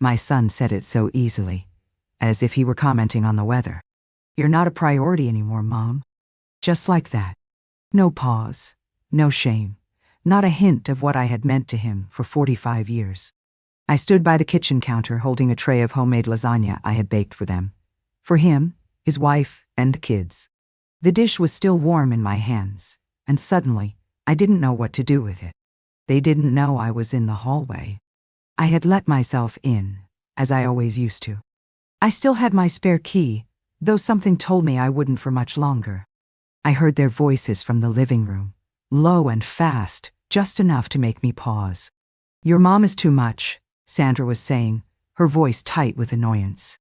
My son said it so easily, as if he were commenting on the weather. "You're not a priority anymore, Mom." Just like that. No pause, no shame, not a hint of what I had meant to him for 45 years. I stood by the kitchen counter holding a tray of homemade lasagna I had baked for them. For him, his wife, and the kids. The dish was still warm in my hands, and suddenly, I didn't know what to do with it. They didn't know I was in the hallway. I had let myself in, as I always used to. I still had my spare key, though something told me I wouldn't for much longer. I heard their voices from the living room, low and fast, just enough to make me pause. "Your mom is too much," Sandra was saying, her voice tight with annoyance.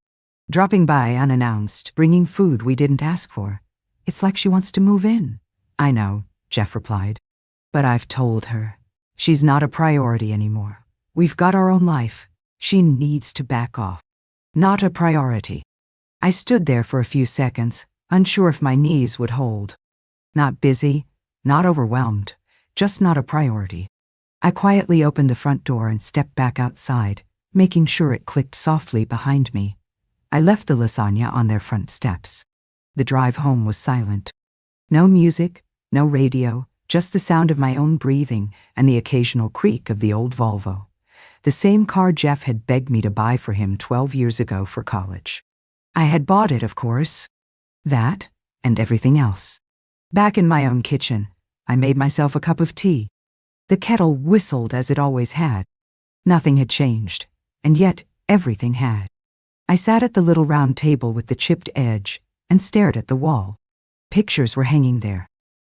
"Dropping by unannounced, bringing food we didn't ask for. It's like she wants to move in." "I know," Jeff replied. "But I've told her. She's not a priority anymore. We've got our own life. She needs to back off. Not a priority." I stood there for a few seconds, unsure if my knees would hold. Not busy, not overwhelmed, just not a priority. I quietly opened the front door and stepped back outside, making sure it clicked softly behind me. I left the lasagna on their front steps. The drive home was silent. No music, no radio, just the sound of my own breathing and the occasional creak of the old Volvo. The same car Jeff had begged me to buy for him 12 years ago for college. I had bought it, of course. That, and everything else. Back in my own kitchen, I made myself a cup of tea. The kettle whistled as it always had. Nothing had changed, and yet everything had. I sat at the little round table with the chipped edge and stared at the wall. Pictures were hanging there.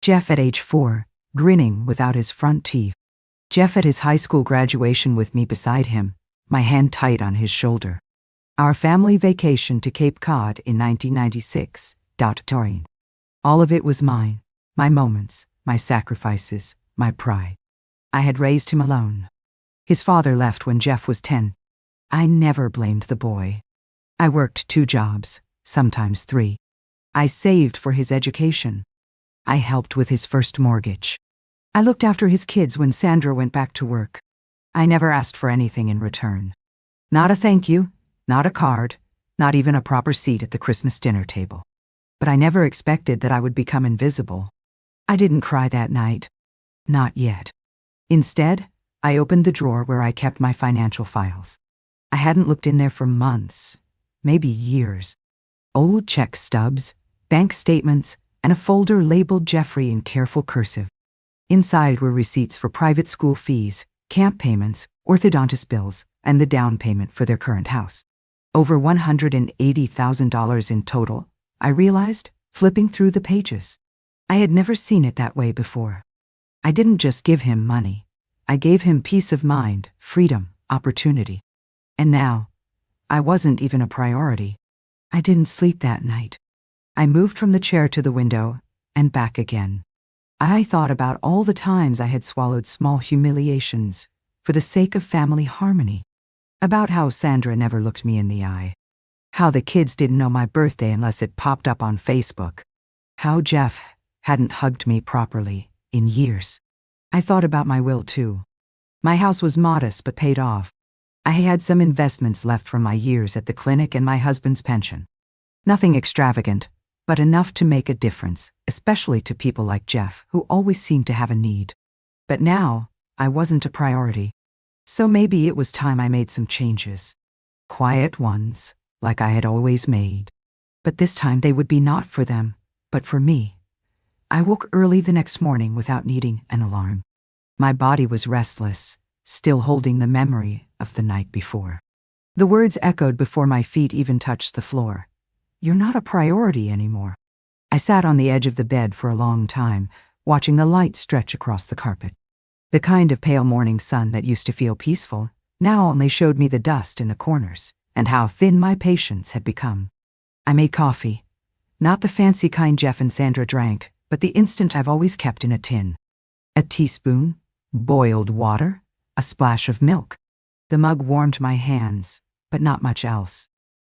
Jeff at age 4, grinning without his front teeth. Jeff at his high school graduation with me beside him, my hand tight on his shoulder. Our family vacation to Cape Cod in 1996, Touring. All of it was mine, my moments, my sacrifices, my pride. I had raised him alone. His father left when Jeff was 10. I never blamed the boy. I worked 2 jobs, sometimes 3. I saved for his education. I helped with his first mortgage. I looked after his kids when Sandra went back to work. I never asked for anything in return. Not a thank you, not a card, not even a proper seat at the Christmas dinner table. But I never expected that I would become invisible. I didn't cry that night. Not yet. Instead, I opened the drawer where I kept my financial files. I hadn't looked in there for months, maybe years. Old check stubs, bank statements, and a folder labeled Jeffrey in careful cursive. Inside were receipts for private school fees, camp payments, orthodontist bills, and the down payment for their current house. Over $180,000 in total, I realized, flipping through the pages. I had never seen it that way before. I didn't just give him money. I gave him peace of mind, freedom, opportunity. And now, I wasn't even a priority. I didn't sleep that night. I moved from the chair to the window and back again. I thought about all the times I had swallowed small humiliations for the sake of family harmony. About how Sandra never looked me in the eye. How the kids didn't know my birthday unless it popped up on Facebook. How Jeff hadn't hugged me properly in years. I thought about my will too. My house was modest but paid off. I had some investments left from my years at the clinic and my husband's pension. Nothing extravagant, but enough to make a difference, especially to people like Jeff, who always seemed to have a need. But now, I wasn't a priority. So maybe it was time I made some changes. Quiet ones, like I had always made. But this time they would be not for them, but for me. I woke early the next morning without needing an alarm. My body was restless, still holding the memory of the night before. The words echoed before my feet even touched the floor. "You're not a priority anymore." I sat on the edge of the bed for a long time, watching the light stretch across the carpet. The kind of pale morning sun that used to feel peaceful now only showed me the dust in the corners and how thin my patience had become. I made coffee. Not the fancy kind Jeff and Sandra drank, but the instant I've always kept in a tin. A teaspoon, boiled water, a splash of milk. The mug warmed my hands, but not much else.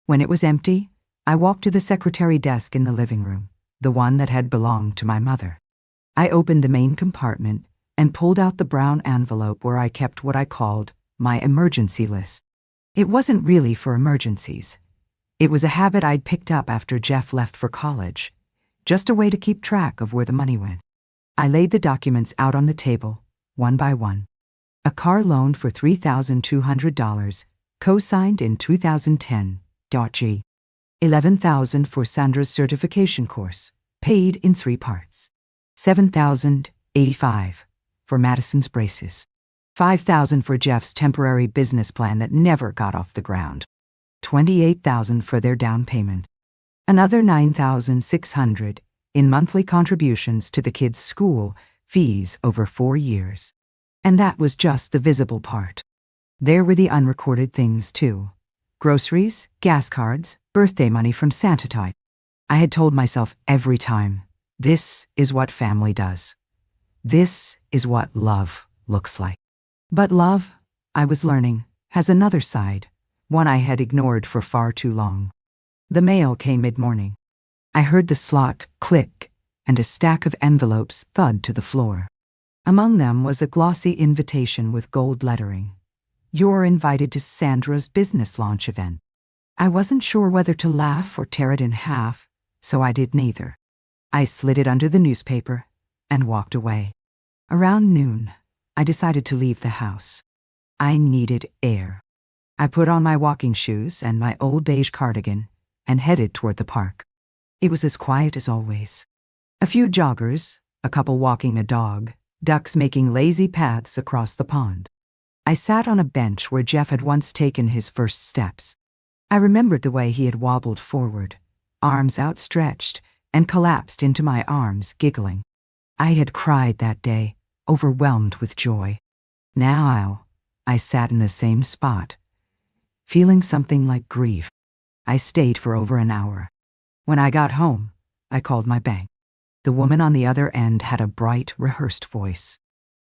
When it was empty, I walked to the secretary desk in the living room, the one that had belonged to my mother. I opened the main compartment and pulled out the brown envelope where I kept what I called my emergency list. It wasn't really for emergencies. It was a habit I'd picked up after Jeff left for college, just a way to keep track of where the money went. I laid the documents out on the table, one by one. A car loan for $3,200, co-signed in 2010. G. $11,000 for Sandra's certification course, paid in 3 parts. $7,085 for Madison's braces. $5,000 for Jeff's temporary business plan that never got off the ground. $28,000 for their down payment. Another $9,600 in monthly contributions to the kids' school fees over 4 years. And that was just the visible part. There were the unrecorded things, too. Groceries, gas cards, birthday money from Santa type. I had told myself every time, this is what family does. This is what love looks like. But love, I was learning, has another side, one I had ignored for far too long. The mail came mid-morning. I heard the slot click and a stack of envelopes thud to the floor. Among them was a glossy invitation with gold lettering. You're invited to Sandra's business launch event. I wasn't sure whether to laugh or tear it in half, so I did neither. I slid it under the newspaper and walked away. Around noon, I decided to leave the house. I needed air. I put on my walking shoes and my old beige cardigan and headed toward the park. It was as quiet as always. A few joggers, a couple walking a dog, ducks making lazy paths across the pond. I sat on a bench where Jeff had once taken his first steps. I remembered the way he had wobbled forward, arms outstretched, and collapsed into my arms, giggling. I had cried that day, overwhelmed with joy. Now I sat in the same spot, feeling something like grief. I stayed for over an hour. When I got home, I called my bank. The woman on the other end had a bright, rehearsed voice.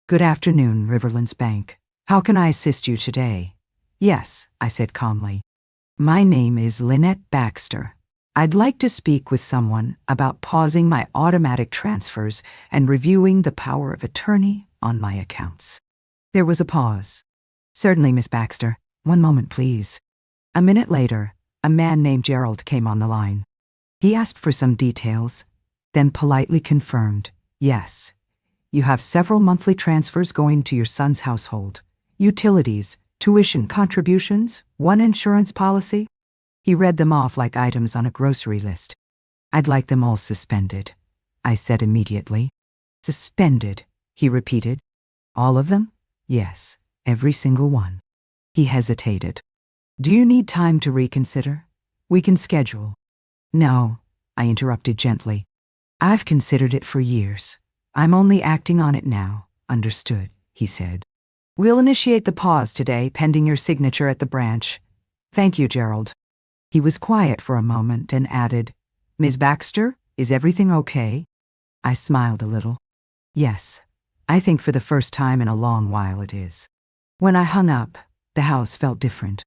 Good afternoon, Riverlands Bank. How can I assist you today? Yes, I said calmly. My name is Lynette Baxter. I'd like to speak with someone about pausing my automatic transfers and reviewing the power of attorney on my accounts. There was a pause. Certainly, Miss Baxter. One moment, please. A minute later, a man named Gerald came on the line. He asked for some details, then politely confirmed, yes. You have several monthly transfers going to your son's household. Utilities, tuition contributions, one insurance policy. He read them off like items on a grocery list. I'd like them all suspended, I said immediately. Suspended, he repeated. All of them? Yes, every single one. He hesitated. Do you need time to reconsider? We can schedule. No, I interrupted gently. I've considered it for years. I'm only acting on it now. Understood, he said. We'll initiate the pause today, pending your signature at the branch. Thank you, Gerald. He was quiet for a moment and added, Ms. Baxter, is everything okay? I smiled a little. Yes, I think for the first time in a long while it is. When I hung up, the house felt different.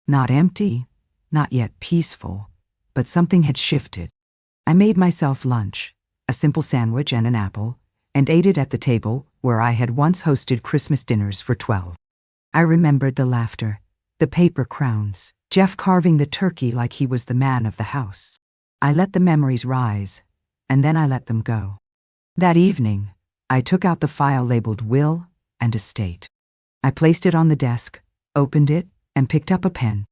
Not empty, not yet peaceful, but something had shifted. I made myself lunch, a simple sandwich and an apple, and ate it at the table where I had once hosted Christmas dinners for 12. I remembered the laughter, the paper crowns, Jeff carving the turkey like he was the man of the house. I let the memories rise, and then I let them go. That evening, I took out the file labeled Will and Estate. I placed it on the desk, opened it, and picked up a pen.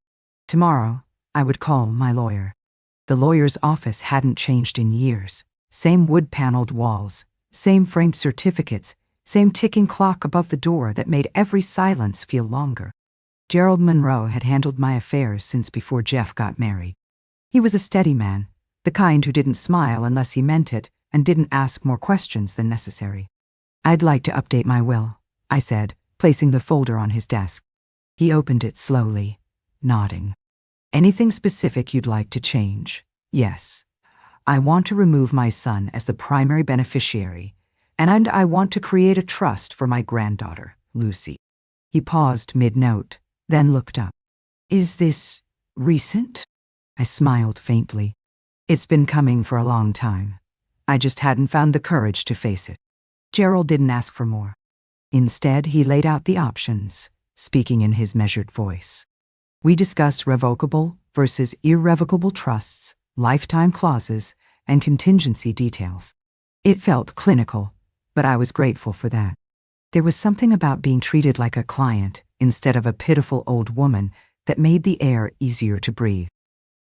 Tomorrow, I would call my lawyer. The lawyer's office hadn't changed in years. Same wood-paneled walls, same framed certificates, same ticking clock above the door that made every silence feel longer. Gerald Monroe had handled my affairs since before Jeff got married. He was a steady man, the kind who didn't smile unless he meant it and didn't ask more questions than necessary. I'd like to update my will, I said, placing the folder on his desk. He opened it slowly, nodding. Anything specific you'd like to change? Yes. I want to remove my son as the primary beneficiary, and I want to create a trust for my granddaughter, Lucy. He paused mid-note, then looked up. Is this recent? I smiled faintly. It's been coming for a long time. I just hadn't found the courage to face it. Gerald didn't ask for more. Instead, he laid out the options, speaking in his measured voice. We discussed revocable versus irrevocable trusts, lifetime clauses, and contingency details. It felt clinical, but I was grateful for that. There was something about being treated like a client instead of a pitiful old woman that made the air easier to breathe.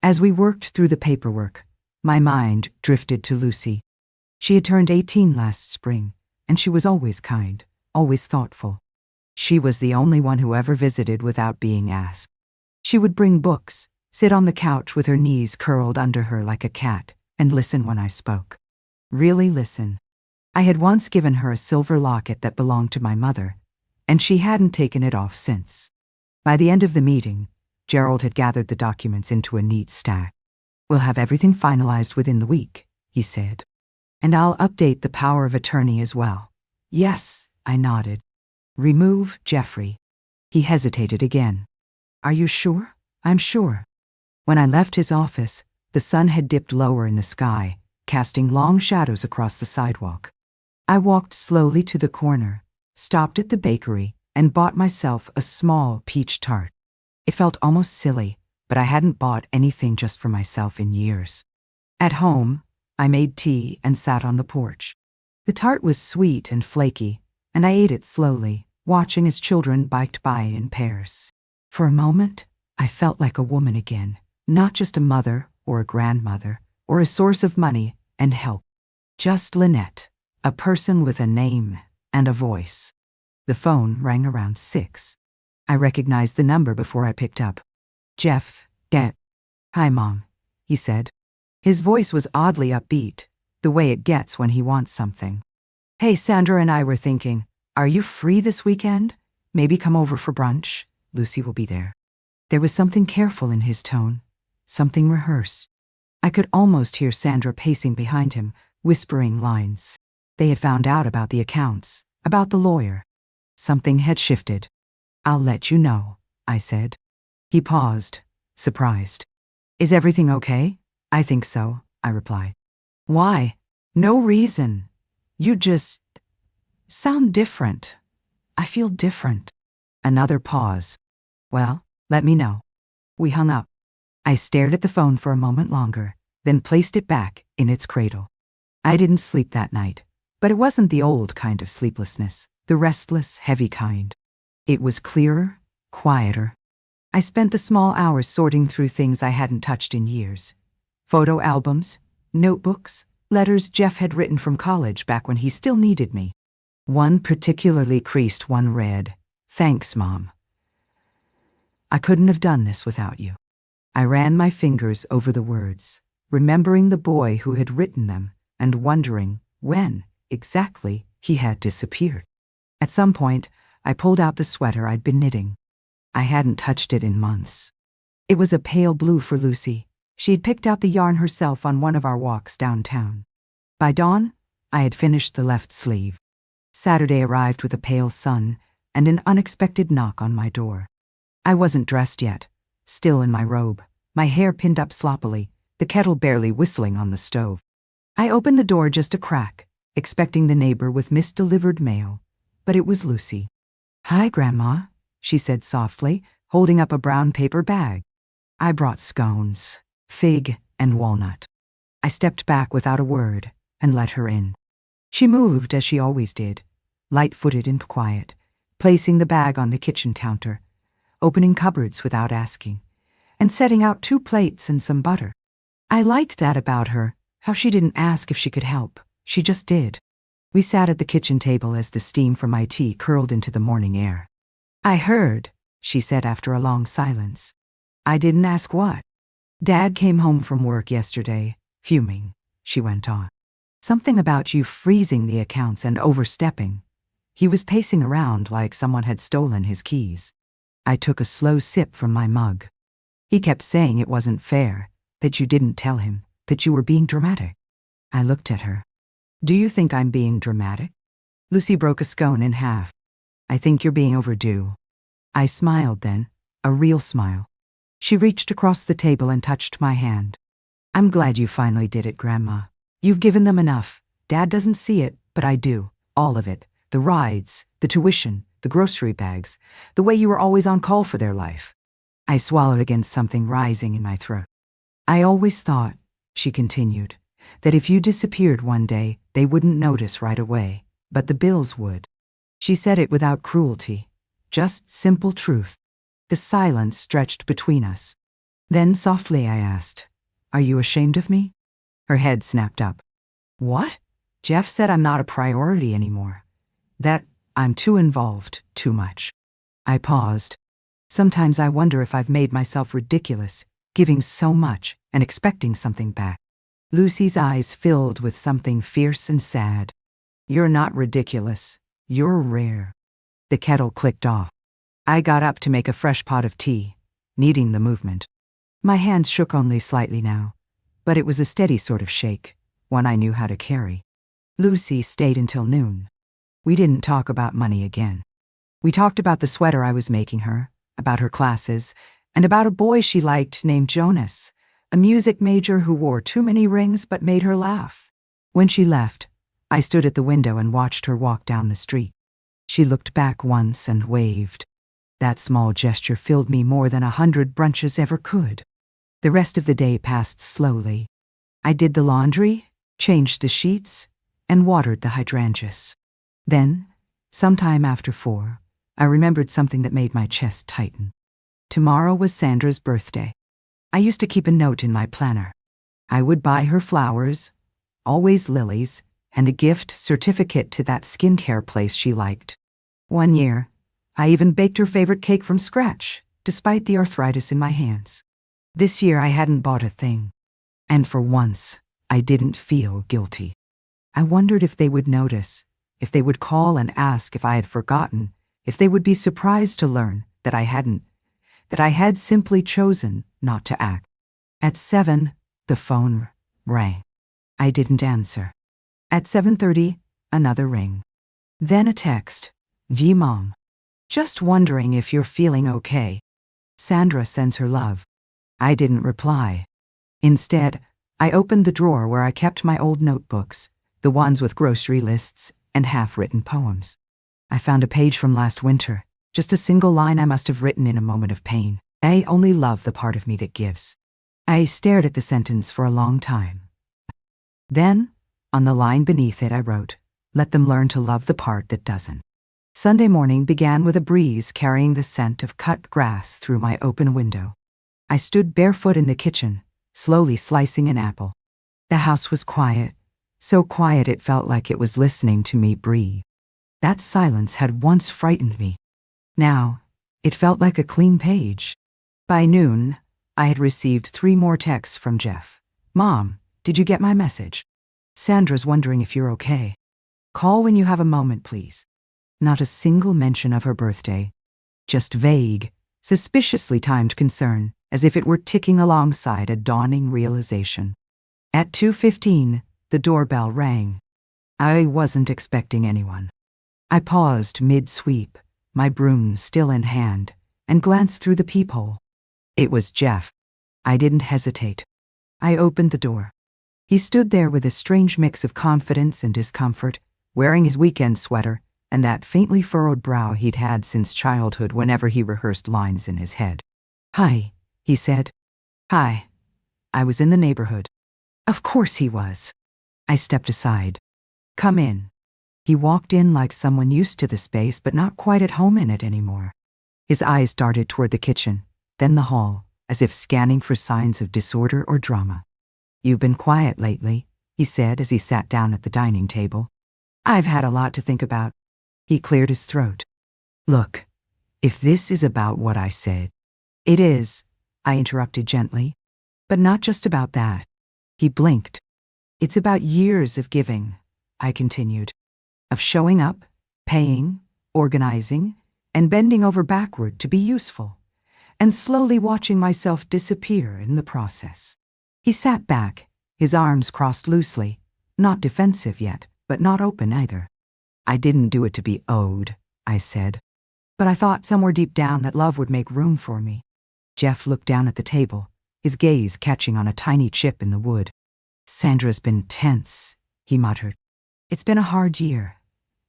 As we worked through the paperwork, my mind drifted to Lucy. She had turned 18 last spring, and she was always kind, always thoughtful. She was the only one who ever visited without being asked. She would bring books, sit on the couch with her knees curled under her like a cat, and listen when I spoke. Really listen. I had once given her a silver locket that belonged to my mother, and she hadn't taken it off since. By the end of the meeting, Gerald had gathered the documents into a neat stack. "We'll have everything finalized within the week," he said. "And I'll update the power of attorney as well." "Yes," I nodded. "Remove Jeffrey." He hesitated again. "Are you sure?" "I'm sure." When I left his office, the sun had dipped lower in the sky, casting long shadows across the sidewalk. I walked slowly to the corner, stopped at the bakery, and bought myself a small peach tart. It felt almost silly, but I hadn't bought anything just for myself in years. At home, I made tea and sat on the porch. The tart was sweet and flaky, and I ate it slowly, watching as children biked by in pairs. For a moment, I felt like a woman again, not just a mother or a grandmother or a source of money and help. Just Lynette, a person with a name and a voice. The phone rang around 6. I recognized the number before I picked up. "Jeff, get." "Hi, Mom," he said. His voice was oddly upbeat, the way it gets when he wants something. "Hey, Sandra and I were thinking, are you free this weekend? Maybe come over for brunch. Lucy will be there." There was something careful in his tone, something rehearsed. I could almost hear Sandra pacing behind him, whispering lines. They had found out about the accounts, about the lawyer. Something had shifted. "I'll let you know," I said. He paused, surprised. "Is everything okay?" "I think so," I replied. "Why?" "No reason. You just sound different. I feel different." Another pause. "Well, let me know." We hung up. I stared at the phone for a moment longer, then placed it back in its cradle. I didn't sleep that night, but it wasn't the old kind of sleeplessness, the restless, heavy kind. It was clearer, quieter. I spent the small hours sorting through things I hadn't touched in years. Photo albums, notebooks, letters Jeff had written from college back when he still needed me. One particularly creased one read, "Thanks, Mom. I couldn't have done this without you." I ran my fingers over the words, remembering the boy who had written them and wondering when, exactly, he had disappeared. At some point, I pulled out the sweater I'd been knitting. I hadn't touched it in months. It was a pale blue for Lucy. She had picked out the yarn herself on one of our walks downtown. By dawn, I had finished the left sleeve. Saturday arrived with a pale sun and an unexpected knock on my door. I wasn't dressed yet, still in my robe, my hair pinned up sloppily, the kettle barely whistling on the stove. I opened the door just a crack, expecting the neighbor with misdelivered mail, but it was Lucy. "Hi, Grandma," she said softly, holding up a brown paper bag. "I brought scones, fig and walnut." I stepped back without a word and let her in. She moved as she always did, light-footed and quiet, placing the bag on the kitchen counter, opening cupboards without asking, and setting out 2 plates and some butter. I liked that about her, how she didn't ask if she could help. She just did. We sat at the kitchen table as the steam from my tea curled into the morning air. "I heard," she said after a long silence. "I didn't ask what." "Dad came home from work yesterday, fuming," she went on. "Something about you freezing the accounts and overstepping. He was pacing around like someone had stolen his keys." I took a slow sip from my mug. "He kept saying it wasn't fair, that you didn't tell him, that you were being dramatic." I looked at her. "Do you think I'm being dramatic?" Lucy broke a scone in half. "I think you're being overdue." I smiled then, a real smile. She reached across the table and touched my hand. "I'm glad you finally did it, Grandma. You've given them enough. Dad doesn't see it, but I do. All of it. The rides, the tuition, the grocery bags, the way you were always on call for their life." I swallowed against something rising in my throat. I always thought, she continued, that if you disappeared one day, they wouldn't notice right away, but the bills would. She said it without cruelty, just simple truth. The silence stretched between us. Then softly I asked, "Are you ashamed of me?" Her head snapped up. "What?" "Jeff said I'm not a priority anymore. That I'm too involved, too much." I paused. Sometimes I wonder if I've made myself ridiculous, giving so much and expecting something back. Lucy's eyes filled with something fierce and sad. "You're not ridiculous. You're rare." The kettle clicked off. I got up to make a fresh pot of tea, needing the movement. My hands shook only slightly now, but it was a steady sort of shake, one I knew how to carry. Lucy stayed until noon. We didn't talk about money again. We talked about the sweater I was making her, about her classes, and about a boy she liked named Jonas, a music major who wore too many rings but made her laugh. When she left, I stood at the window and watched her walk down the street. She looked back once and waved. That small gesture filled me more than 100 brunches ever could. The rest of the day passed slowly. I did the laundry, changed the sheets, and watered the hydrangeas. Then, sometime after 4, I remembered something that made my chest tighten. Tomorrow was Sandra's birthday. I used to keep a note in my planner. I would buy her flowers, always lilies, and a gift certificate to that skincare place she liked. One year, I even baked her favorite cake from scratch, despite the arthritis in my hands. This year I hadn't bought a thing. And for once, I didn't feel guilty. I wondered if they would notice, if they would call and ask if I had forgotten, if they would be surprised to learn that I hadn't, that I had simply chosen not to act. At 7, the phone rang. I didn't answer. At 7:30, another ring. Then a text. "V Mom. Just wondering if you're feeling okay. Sandra sends her love." I didn't reply. Instead, I opened the drawer where I kept my old notebooks, the ones with grocery lists and half-written poems. I found a page from last winter, just a single line I must have written in a moment of pain. "I only love the part of me that gives." I stared at the sentence for a long time. Then, on the line beneath it, I wrote, "Let them learn to love the part that doesn't." Sunday morning began with a breeze carrying the scent of cut grass through my open window. I stood barefoot in the kitchen, slowly slicing an apple. The house was quiet, so quiet it felt like it was listening to me breathe. That silence had once frightened me. Now, it felt like a clean page. By noon, I had received 3 more texts from Jeff. "Mom, did you get my message? Sandra's wondering if you're okay. Call when you have a moment, please." Not a single mention of her birthday. Just vague, suspiciously timed concern, as if it were ticking alongside a dawning realization. At 2:15, the doorbell rang. I wasn't expecting anyone. I paused mid-sweep, my broom still in hand, and glanced through the peephole. It was Jeff. I didn't hesitate. I opened the door. He stood there with a strange mix of confidence and discomfort, wearing his weekend sweater and that faintly furrowed brow he'd had since childhood whenever he rehearsed lines in his head. "Hi," he said. "Hi. I was in the neighborhood." Of course he was. I stepped aside. "Come in." He walked in like someone used to the space but not quite at home in it anymore. His eyes darted toward the kitchen, then the hall, as if scanning for signs of disorder or drama. "You've been quiet lately," he said as he sat down at the dining table. "I've had a lot to think about." He cleared his throat. "Look, if this is about what I said—" "It is," I interrupted gently. "But not just about that." He blinked. "It's about years of giving," I continued. "Of showing up, paying, organizing, and bending over backward to be useful, and slowly watching myself disappear in the process." He sat back, his arms crossed loosely, not defensive yet, but not open either. "I didn't do it to be owed," I said. "But I thought somewhere deep down that love would make room for me." Jeff looked down at the table, his gaze catching on a tiny chip in the wood. "Sandra's been tense," he muttered. "It's been a hard year,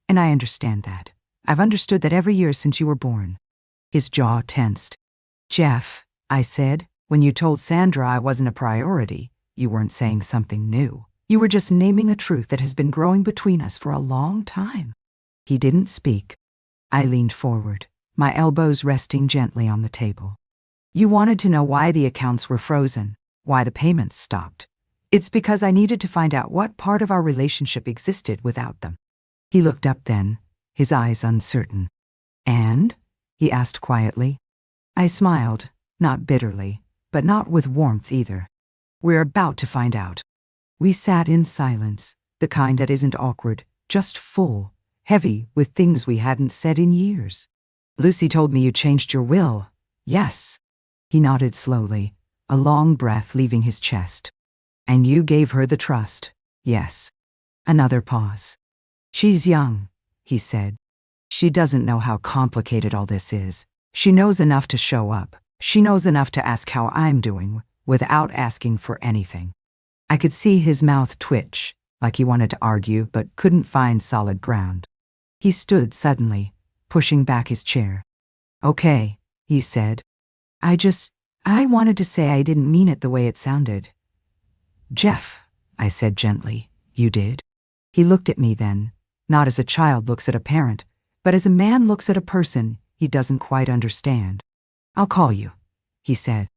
and I understand that. I've understood that every year since you were born." His jaw tensed. "Jeff," I said. When you told Sandra I wasn't a priority, you weren't saying something new. You were just naming a truth that has been growing between us for a long time. He didn't speak. I leaned forward, my elbows resting gently on the table. You wanted to know why the accounts were frozen, why the payments stopped. It's because I needed to find out what part of our relationship existed without them. He looked up then, his eyes uncertain. And? He asked quietly. I smiled, not bitterly, but not with warmth either. We're about to find out. We sat in silence, the kind that isn't awkward, just full, heavy with things we hadn't said in years. Lucy told me you changed your will. Yes. He nodded slowly, a long breath leaving his chest. And you gave her the trust. Yes. Another pause. She's young, he said. She doesn't know how complicated all this is. She knows enough to show up. She knows enough to ask how I'm doing, without asking for anything. I could see his mouth twitch, like he wanted to argue but couldn't find solid ground. He stood suddenly, pushing back his chair. Okay, he said. I wanted to say I didn't mean it the way it sounded. Jeff, I said gently, you did? He looked at me then, not as a child looks at a parent, but as a man looks at a person he doesn't quite understand. I'll call you, he said.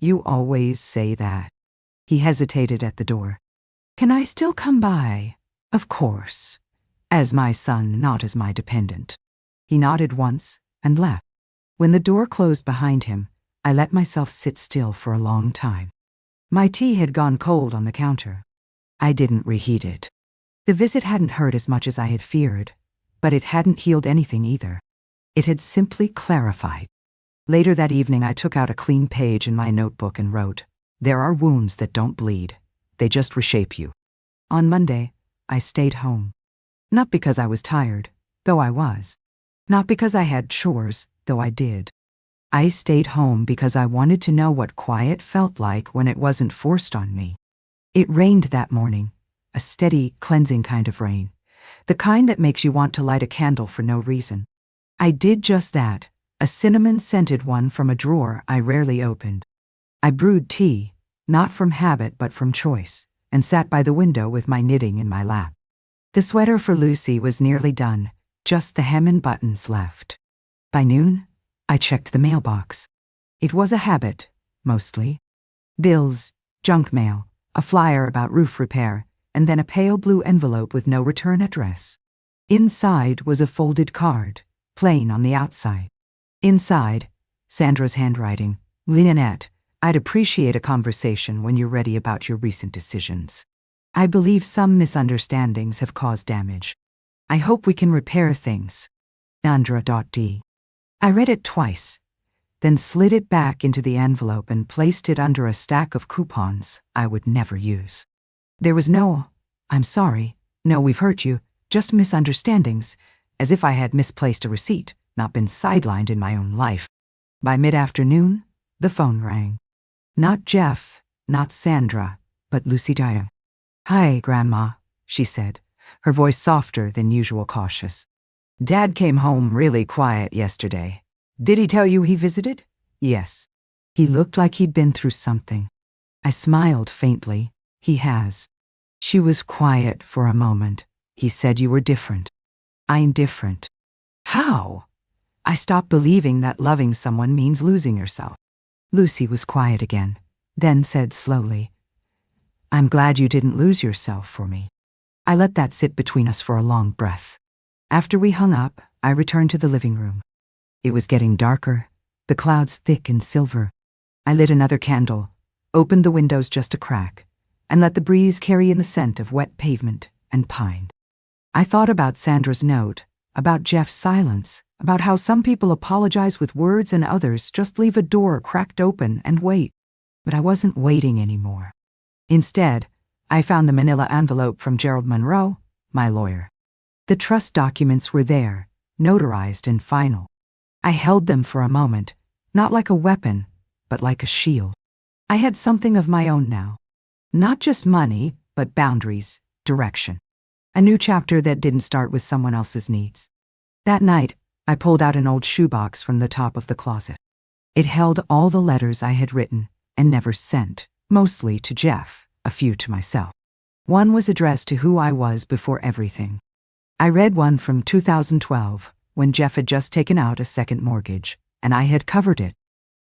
You always say that. He hesitated at the door. Can I still come by? Of course. As my son, not as my dependent. He nodded once and left. When the door closed behind him, I let myself sit still for a long time. My tea had gone cold on the counter. I didn't reheat it. The visit hadn't hurt as much as I had feared, but it hadn't healed anything either. It had simply clarified. Later that evening I took out a clean page in my notebook and wrote, "There are wounds that don't bleed. They just reshape you." On Monday, I stayed home. Not because I was tired, though I was. Not because I had chores, though I did. I stayed home because I wanted to know what quiet felt like when it wasn't forced on me. It rained that morning, a steady, cleansing kind of rain, the kind that makes you want to light a candle for no reason. I did just that, a cinnamon-scented one from a drawer I rarely opened. I brewed tea, not from habit but from choice, and sat by the window with my knitting in my lap. The sweater for Lucy was nearly done, just the hem and buttons left. By noon, I checked the mailbox. It was a habit, mostly. Bills, junk mail, a flyer about roof repair, and then a pale blue envelope with no return address. Inside was a folded card, plain on the outside. Inside, Sandra's handwriting, Lynette, I'd appreciate a conversation when you're ready about your recent decisions. I believe some misunderstandings have caused damage. I hope we can repair things. Andra.d. I read it twice, then slid it back into the envelope and placed it under a stack of coupons I would never use. There was no, "I'm sorry," no, "we've hurt you," just misunderstandings, as if I had misplaced a receipt, not been sidelined in my own life. By mid-afternoon, the phone rang. Not Jeff, not Sandra, but Lucy Dyer. "Hi, Grandma," she said, her voice softer than usual cautious. "Dad came home really quiet yesterday. Did he tell you he visited?" "Yes." He looked like he'd been through something. I smiled faintly. "He has." She was quiet for a moment. "He said you were different." "I'm different." "How?" I stopped believing that loving someone means losing yourself. Lucy was quiet again, then said slowly, "I'm glad you didn't lose yourself for me." I let that sit between us for a long breath. After we hung up, I returned to the living room. It was getting darker, the clouds thick and silver. I lit another candle, opened the windows just a crack, and let the breeze carry in the scent of wet pavement and pine. I thought about Sandra's note, about Jeff's silence, about how some people apologize with words and others just leave a door cracked open and wait. But I wasn't waiting anymore. Instead, I found the manila envelope from Gerald Monroe, my lawyer. The trust documents were there, notarized and final. I held them for a moment, not like a weapon, but like a shield. I had something of my own now. Not just money, but boundaries, direction. A new chapter that didn't start with someone else's needs. That night, I pulled out an old shoebox from the top of the closet. It held all the letters I had written and never sent, mostly to Jeff, a few to myself. One was addressed to who I was before everything. I read one from 2012, when Jeff had just taken out a second mortgage, and I had covered it.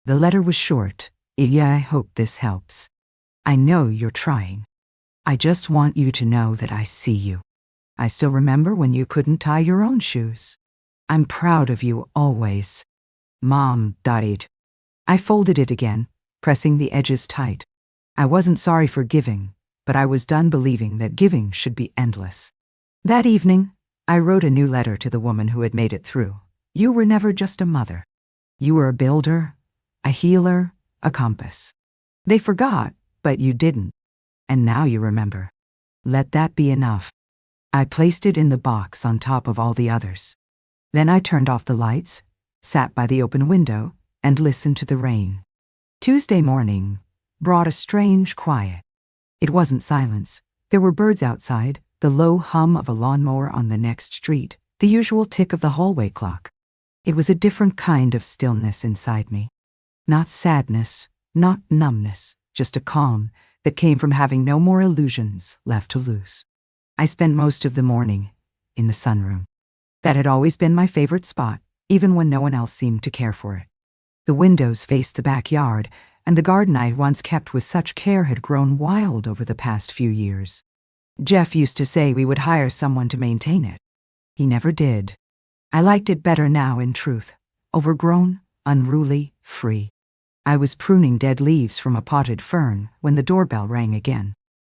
The letter was short. "Yeah, I hope this helps. I know you're trying. I just want you to know that I see you. I still remember when you couldn't tie your own shoes. I'm proud of you always. Mom died." I folded it again, pressing the edges tight. I wasn't sorry for giving, but I was done believing that giving should be endless. That evening, I wrote a new letter to the woman who had made it through. You were never just a mother. You were a builder, a healer, a compass. They forgot, but you didn't. And now you remember. Let that be enough. I placed it in the box on top of all the others. Then I turned off the lights, sat by the open window, and listened to the rain. Tuesday morning brought a strange quiet. It wasn't silence. There were birds outside, the low hum of a lawnmower on the next street, the usual tick of the hallway clock. It was a different kind of stillness inside me. Not sadness, not numbness, just a calm that came from having no more illusions left to lose. I spent most of the morning in the sunroom. That had always been my favorite spot, even when no one else seemed to care for it. The windows faced the backyard, and the garden I had once kept with such care had grown wild over the past few years. Jeff used to say we would hire someone to maintain it. He never did. I liked it better now, in truth. Overgrown, unruly, free. I was pruning dead leaves from a potted fern when the doorbell rang again.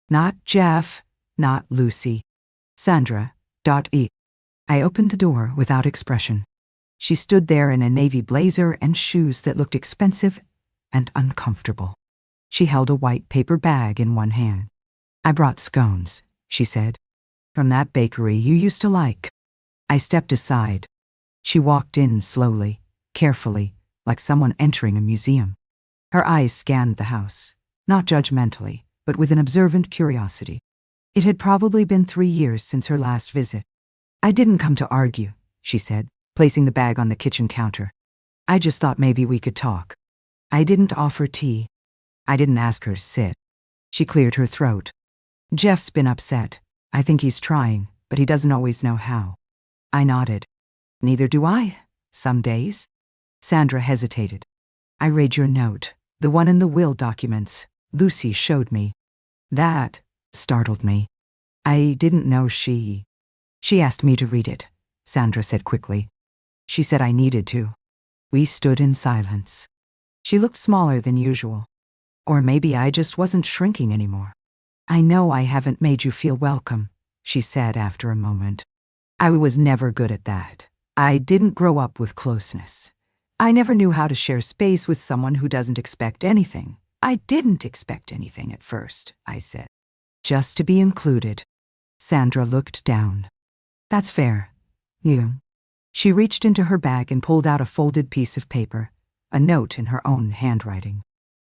Not Jeff, not Lucy. Sandra.e. I opened the door without expression. She stood there in a navy blazer and shoes that looked expensive and uncomfortable. She held a white paper bag in one hand. "I brought scones," she said. "From that bakery you used to like." I stepped aside. She walked in slowly, carefully, like someone entering a museum. Her eyes scanned the house, not judgmentally, but with an observant curiosity. It had probably been 3 years since her last visit. "I didn't come to argue," she said, placing the bag on the kitchen counter. "I just thought maybe we could talk." I didn't offer tea. I didn't ask her to sit. She cleared her throat. "Jeff's been upset. I think he's trying, but he doesn't always know how." I nodded. "Neither do I, some days." Sandra hesitated. "I read your note, the one in the will documents. Lucy showed me." That startled me. I didn't know she asked me to read it, Sandra said quickly. "She said I needed to." We stood in silence. She looked smaller than usual. Or maybe I just wasn't shrinking anymore. "I know I haven't made you feel welcome," she said after a moment. "I was never good at that. I didn't grow up with closeness. I never knew how to share space with someone who doesn't expect anything. I didn't expect anything at first," I said. "Just to be included." Sandra looked down. "That's fair. You." She reached into her bag and pulled out a folded piece of paper, a note in her own handwriting.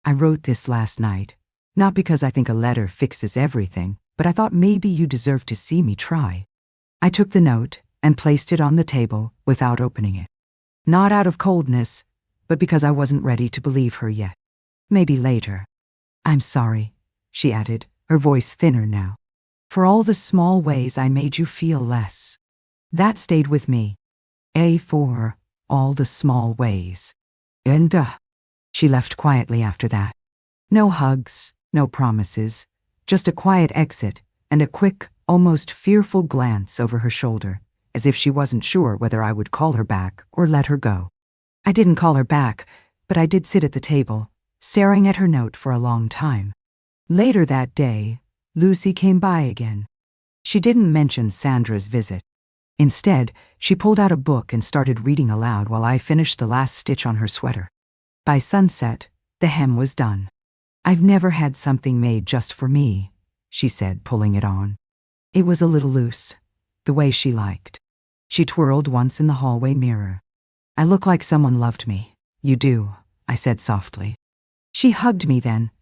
"I wrote this last night, not because I think a letter fixes everything, but I thought maybe you deserve to see me try." I took the note and placed it on the table without opening it. Not out of coldness, but because I wasn't ready to believe her yet. Maybe later. "I'm sorry," she added, her voice thinner now, "for all the small ways I made you feel less." That stayed with me. For all the small ways. And she left quietly after that. No hugs, no promises, just a quiet exit and a quick, almost fearful glance over her shoulder, as if she wasn't sure whether I would call her back or let her go. I didn't call her back, but I did sit at the table, staring at her note for a long time. Later that day, Lucy came by again. She didn't mention Sandra's visit. Instead, she pulled out a book and started reading aloud while I finished the last stitch on her sweater. By sunset, the hem was done. "I've never had something made just for me," she said, pulling it on. It was a little loose, the way she liked. She twirled once in the hallway mirror. "I look like someone loved me." "You do," I said softly. She hugged me then,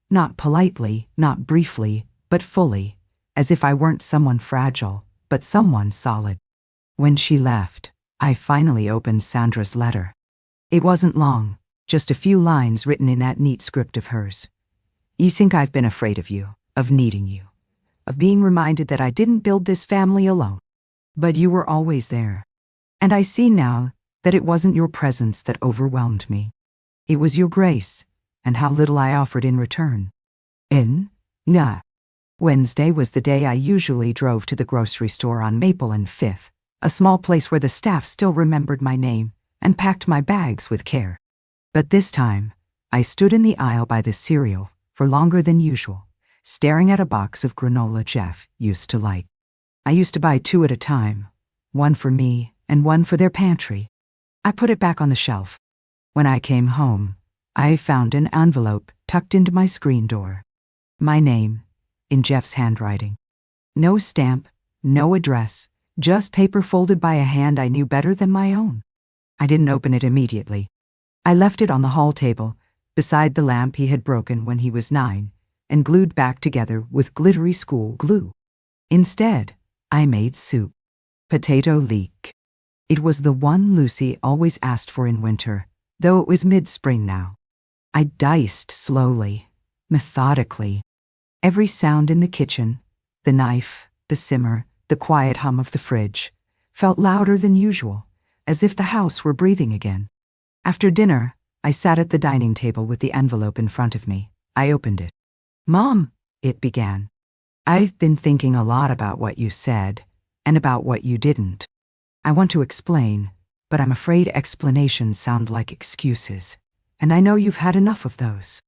not politely, not briefly, but fully, as if I weren't someone fragile, but someone solid. When she left, I finally opened Sandra's letter. It wasn't long, Just a few lines written in that neat script of hers. You think I've been afraid of you, of needing you, of being reminded that I didn't build this family alone. But you were always there. And I see now that it wasn't your presence that overwhelmed me. It was your grace, and how little I offered in return. Nah. Wednesday was the day I usually drove to the grocery store on Maple and Fifth, a small place where the staff still remembered my name and packed my bags with care. But this time, I stood in the aisle by the cereal for longer than usual, staring at a box of granola Jeff used to like. I used to buy 2 at a time, one for me and one for their pantry. I put it back on the shelf. When I came home, I found an envelope tucked into my screen door. My name, in Jeff's handwriting. No stamp, no address, just paper folded by a hand I knew better than my own. I didn't open it immediately. I left it on the hall table, beside the lamp he had broken when he was 9, and glued back together with glittery school glue. Instead, I made soup. Potato leek. It was the one Lucy always asked for in winter, though it was mid-spring now. I diced slowly, methodically. Every sound in the kitchen, the knife, the simmer, the quiet hum of the fridge, felt louder than usual, as if the house were breathing again. After dinner, I sat at the dining table with the envelope in front of me. I opened it. "Mom," it began. "I've been thinking a lot about what you said, and about what you didn't. I want to explain, but I'm afraid explanations sound like excuses, and I know you've had enough of those."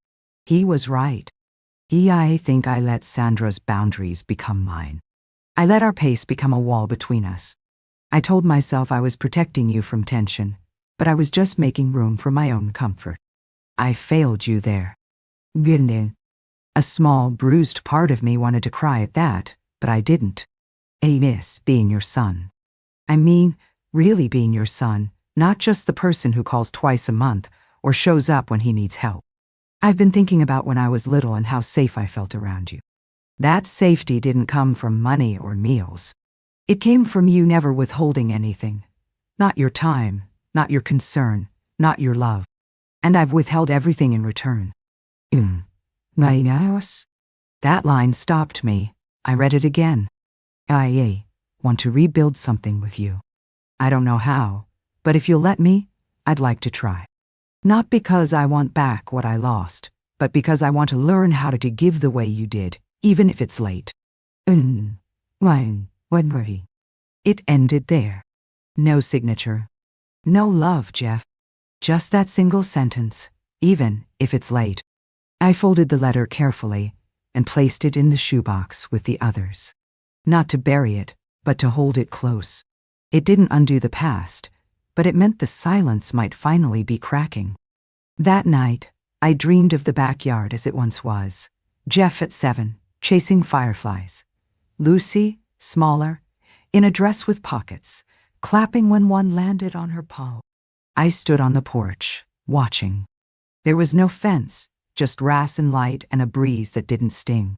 He was right. I think I let Sandra's boundaries become mine. I let our pace become a wall between us. I told myself I was protecting you from tension, but I was just making room for my own comfort. I failed you there. A small, bruised part of me wanted to cry at that, but I didn't. I miss being your son. I mean, really being your son, not just the person who calls twice a month or shows up when he needs help. I've been thinking about when I was little and how safe I felt around you. That safety didn't come from money or meals. It came from you never withholding anything. Not your time, not your concern, not your love. And I've withheld everything in return. That line stopped me. I read it again. I want to rebuild something with you. I don't know how, but if you'll let me, I'd like to try. Not because I want back what I lost, but because I want to learn how to give the way you did, even if it's late. It ended there. No signature. No love, Jeff. Just that single sentence, even if it's late. I folded the letter carefully and placed it in the shoebox with the others. Not to bury it, but to hold it close. It didn't undo the past, but it meant the silence might finally be cracking. That night, I dreamed of the backyard as it once was. Jeff at 7, chasing fireflies. Lucy, smaller, in a dress with pockets, clapping when one landed on her palm. I stood on the porch, watching. There was no fence, just grass and light and a breeze that didn't sting.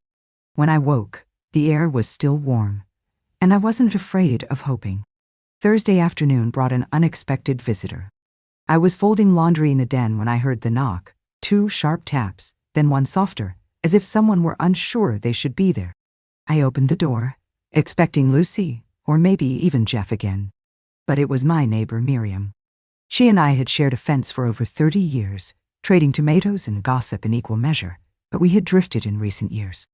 When I woke, the air was still warm, and I wasn't afraid of hoping. Thursday afternoon brought an unexpected visitor. I was folding laundry in the den when I heard the knock, 2 sharp taps, then one softer, as if someone were unsure they should be there. I opened the door, expecting Lucy, or maybe even Jeff again. But it was my neighbor Miriam. She and I had shared a fence for over 30 years, trading tomatoes and gossip in equal measure, but we had drifted in recent years.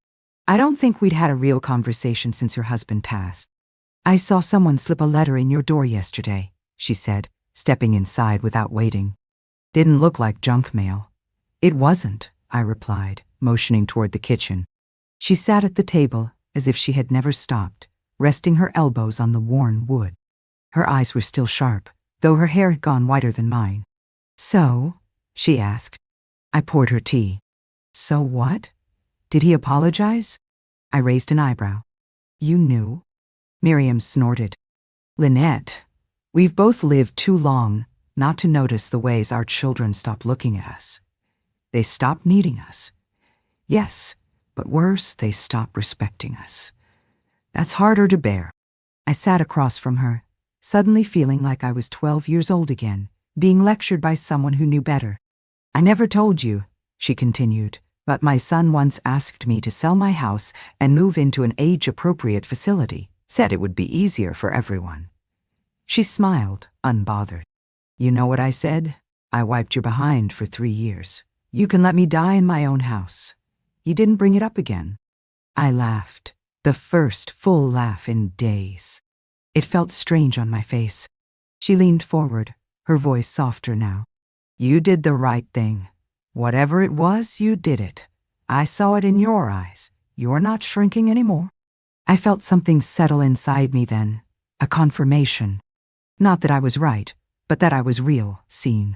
I don't think we'd had a real conversation since her husband passed. "I saw someone slip a letter in your door yesterday," she said, stepping inside without waiting. "Didn't look like junk mail." "It wasn't," I replied, motioning toward the kitchen. She sat at the table as if she had never stopped, resting her elbows on the worn wood. Her eyes were still sharp, though her hair had gone whiter than mine. "So?" she asked. I poured her tea. "So what? Did he apologize?" I raised an eyebrow. "You knew?" Miriam snorted. "Lynette, we've both lived too long not to notice the ways our children stop looking at us. They stop needing us. Yes, but worse, they stop respecting us. That's harder to bear." I sat across from her, suddenly feeling like I was 12 years old again, being lectured by someone who knew better. I never told you, she continued, but my son once asked me to sell my house and move into an age-appropriate facility, said it would be easier for everyone. She smiled, unbothered. You know what I said? I wiped your behind for 3 years. You can let me die in my own house. You didn't bring it up again. I laughed, the first full laugh in days. It felt strange on my face. She leaned forward, her voice softer now. You did the right thing. Whatever it was, you did it. I saw it in your eyes. You're not shrinking anymore. I felt something settle inside me then, a confirmation. Not that I was right, but that I was real, seen.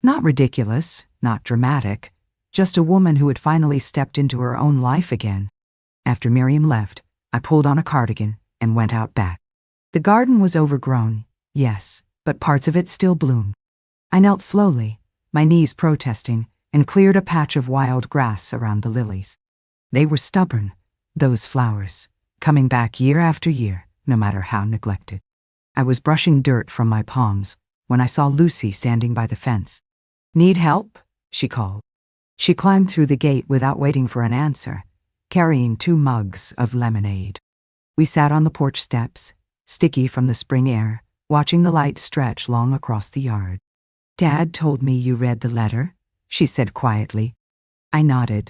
Not ridiculous, not dramatic, just a woman who had finally stepped into her own life again. After Miriam left, I pulled on a cardigan and went out back. The garden was overgrown, yes, but parts of it still bloomed. I knelt slowly, my knees protesting, and cleared a patch of wild grass around the lilies. They were stubborn, those flowers, coming back year after year, no matter how neglected. I was brushing dirt from my palms when I saw Lucy standing by the fence. Need help? She called. She climbed through the gate without waiting for an answer, carrying 2 mugs of lemonade. We sat on the porch steps, sticky from the spring air, watching the light stretch long across the yard. Dad told me you read the letter, she said quietly. I nodded.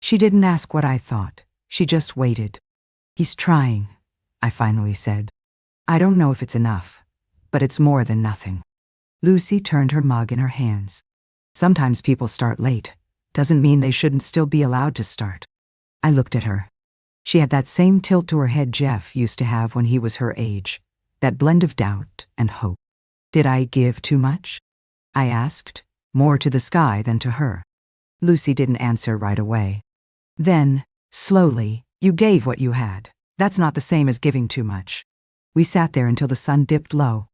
She didn't ask what I thought. She just waited. He's trying, I finally said. I don't know if it's enough, but it's more than nothing. Lucy turned her mug in her hands. Sometimes people start late. Doesn't mean they shouldn't still be allowed to start. I looked at her. She had that same tilt to her head Jeff used to have when he was her age, that blend of doubt and hope. Did I give too much? I asked, more to the sky than to her. Lucy didn't answer right away. Then, slowly, you gave what you had. That's not the same as giving too much. We sat there until the sun dipped low.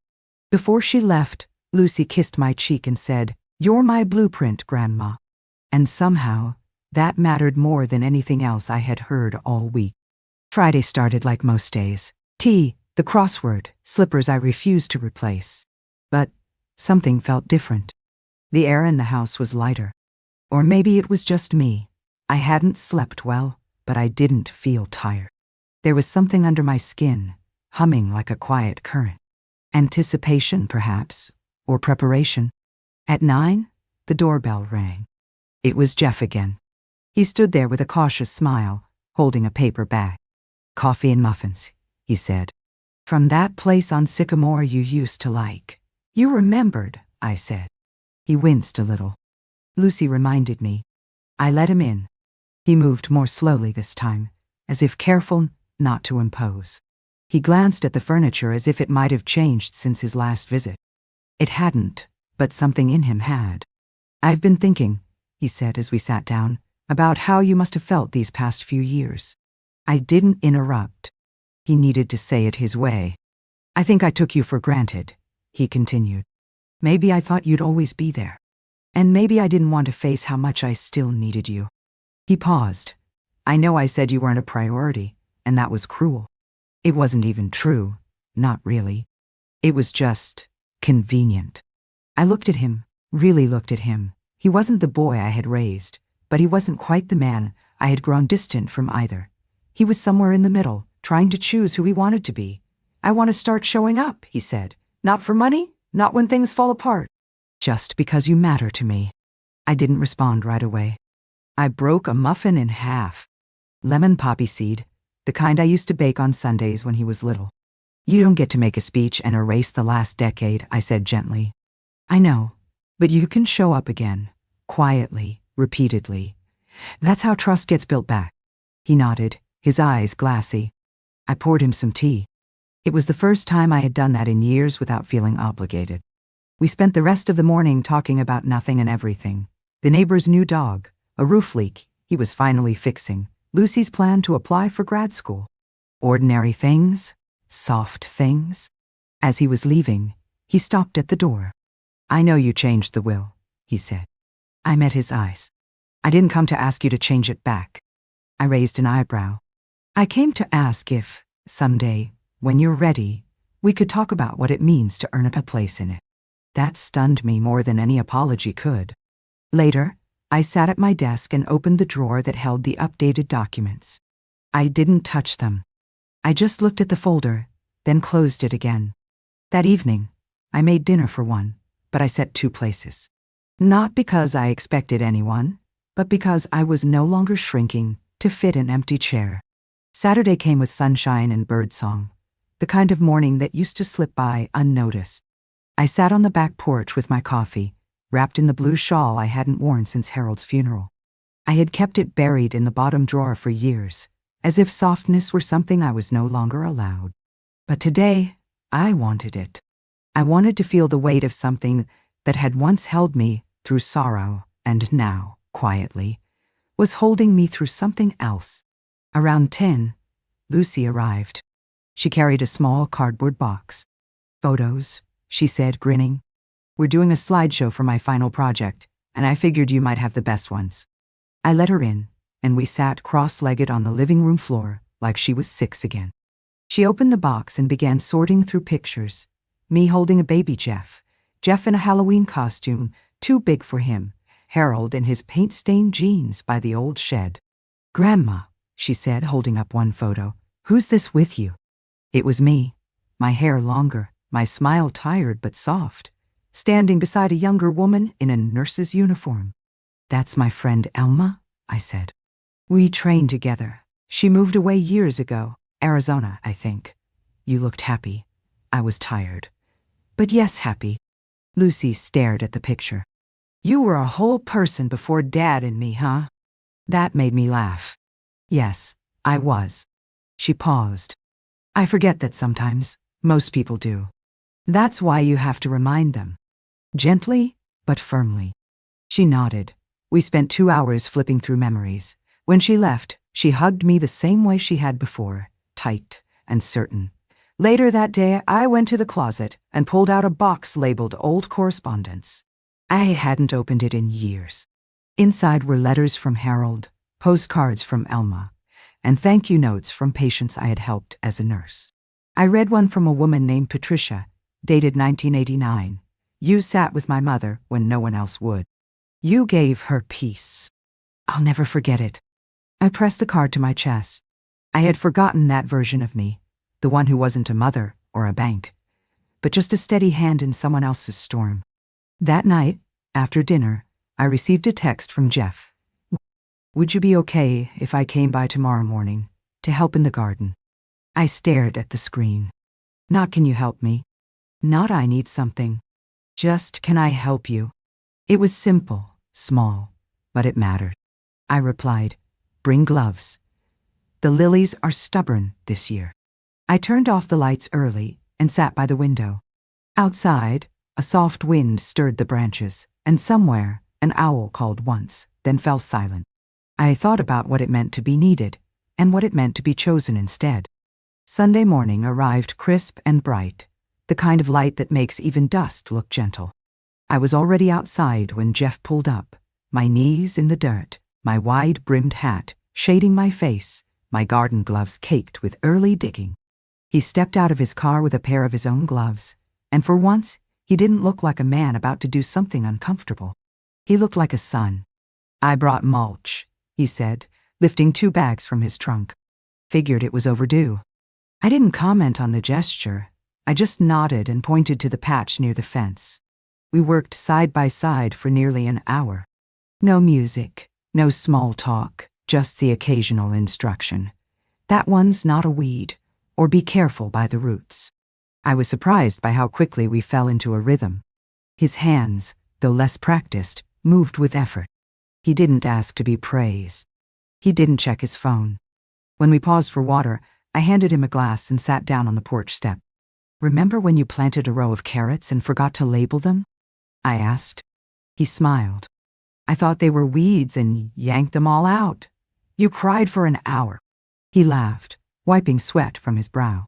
Before she left, Lucy kissed my cheek and said, "You're my blueprint, Grandma." And somehow, that mattered more than anything else I had heard all week. Friday started like most days. Tea, the crossword, slippers I refused to replace. But something felt different. The air in the house was lighter. Or maybe it was just me. I hadn't slept well, but I didn't feel tired. There was something under my skin, humming like a quiet current. Anticipation, perhaps, or preparation. At 9, the doorbell rang. It was Jeff again. He stood there with a cautious smile, holding a paper bag. "Coffee and muffins," he said. "From that place on Sycamore you used to like." "You remembered," I said. He winced a little. Lucy reminded me. I let him in. He moved more slowly this time, as if careful not to impose. He glanced at the furniture as if it might have changed since his last visit. It hadn't, but something in him had. "I've been thinking," he said as we sat down, "about how you must have felt these past few years." I didn't interrupt. He needed to say it his way. "I think I took you for granted," he continued. "Maybe I thought you'd always be there. And maybe I didn't want to face how much I still needed you." He paused. "I know I said you weren't a priority, and that was cruel. It wasn't even true, not really. It was just convenient." I looked at him, really looked at him. He wasn't the boy I had raised, but he wasn't quite the man I had grown distant from either. He was somewhere in the middle, trying to choose who he wanted to be. "I want to start showing up," he said. "Not for money, not when things fall apart. Just because you matter to me." I didn't respond right away. I broke a muffin in half. Lemon poppy seed, the kind I used to bake on Sundays when he was little. "You don't get to make a speech and erase the last decade," I said gently. "I know, but you can show up again, quietly, repeatedly. That's how trust gets built back." He nodded, his eyes glassy. I poured him some tea. It was the first time I had done that in years without feeling obligated. We spent the rest of the morning talking about nothing and everything. The neighbor's new dog, a roof leak he was finally fixing, Lucy's plan to apply for grad school. Ordinary things, soft things. As he was leaving, he stopped at the door. "I know you changed the will," he said. I met his eyes. "I didn't come to ask you to change it back." I raised an eyebrow. "I came to ask if, someday, when you're ready, we could talk about what it means to earn a place in it." That stunned me more than any apology could. Later, I sat at my desk and opened the drawer that held the updated documents. I didn't touch them. I just looked at the folder, then closed it again. That evening, I made dinner for one, but I set 2 places. Not because I expected anyone, but because I was no longer shrinking to fit an empty chair. Saturday came with sunshine and birdsong, the kind of morning that used to slip by unnoticed. I sat on the back porch with my coffee, wrapped in the blue shawl I hadn't worn since Harold's funeral. I had kept it buried in the bottom drawer for years, as if softness were something I was no longer allowed. But today, I wanted it. I wanted to feel the weight of something that had once held me through sorrow and now, quietly, was holding me through something else. Around 10, Lucy arrived. She carried a small cardboard box. "Photos," she said, grinning. "We're doing a slideshow for my final project, and I figured you might have the best ones." I let her in, and we sat cross-legged on the living room floor like she was 6 again. She opened the box and began sorting through pictures. Me holding a baby Jeff in a Halloween costume too big for him, Harold in his paint-stained jeans by the old shed. "Grandma," she said, holding up one photo, "who's this with you?" It was me, my hair longer, my smile tired but soft, standing beside a younger woman in a nurse's uniform. "That's my friend Elma," I said. "We trained together. She moved away years ago, Arizona, I think. You looked happy." I was tired. "But yes, happy." Lucy stared at the picture. "You were a whole person before Dad and me, huh?" That made me laugh. "Yes, I was." She paused. "I forget that sometimes. Most people do. That's why you have to remind them." Gently, but firmly. She nodded. We spent 2 hours flipping through memories. When she left, she hugged me the same way she had before, tight and certain. Later that day, I went to the closet and pulled out a box labeled Old Correspondence. I hadn't opened it in years. Inside were letters from Harold, postcards from Elma, and thank you notes from patients I had helped as a nurse. I read one from a woman named Patricia, dated 1989. "You sat with my mother when no one else would. You gave her peace." I'll never forget it. I pressed the card to my chest. I had forgotten that version of me, the one who wasn't a mother or a bank, but just a steady hand in someone else's storm. That night, after dinner, I received a text from Jeff. "Would you be okay if I came by tomorrow morning to help in the garden?" I stared at the screen. Not "can you help me?" Not "I need something." Just "can I help you?" It was simple, small, but it mattered. I replied, "Bring gloves. The lilies are stubborn this year." I turned off the lights early and sat by the window. Outside, a soft wind stirred the branches, and somewhere an owl called once, then fell silent. I thought about what it meant to be needed, and what it meant to be chosen instead. Sunday morning arrived crisp and bright, the kind of light that makes even dust look gentle. I was already outside when Jeff pulled up, my knees in the dirt, my wide-brimmed hat shading my face, my garden gloves caked with early digging. He stepped out of his car with a pair of his own gloves, and for once, he didn't look like a man about to do something uncomfortable. He looked like a son. "I brought mulch," he said, lifting 2 bags from his trunk. Figured it was overdue. I didn't comment on the gesture. I just nodded and pointed to the patch near the fence. We worked side by side for nearly an hour. No music, no small talk, just the occasional instruction. "That one's not a weed," or "be careful by the roots." I was surprised by how quickly we fell into a rhythm. His hands, though less practiced, moved with effort. He didn't ask to be praised. He didn't check his phone. When we paused for water, I handed him a glass and sat down on the porch step. "Remember when you planted a row of carrots and forgot to label them?" I asked. He smiled. "I thought they were weeds and yanked them all out. You cried for an hour." He laughed, wiping sweat from his brow.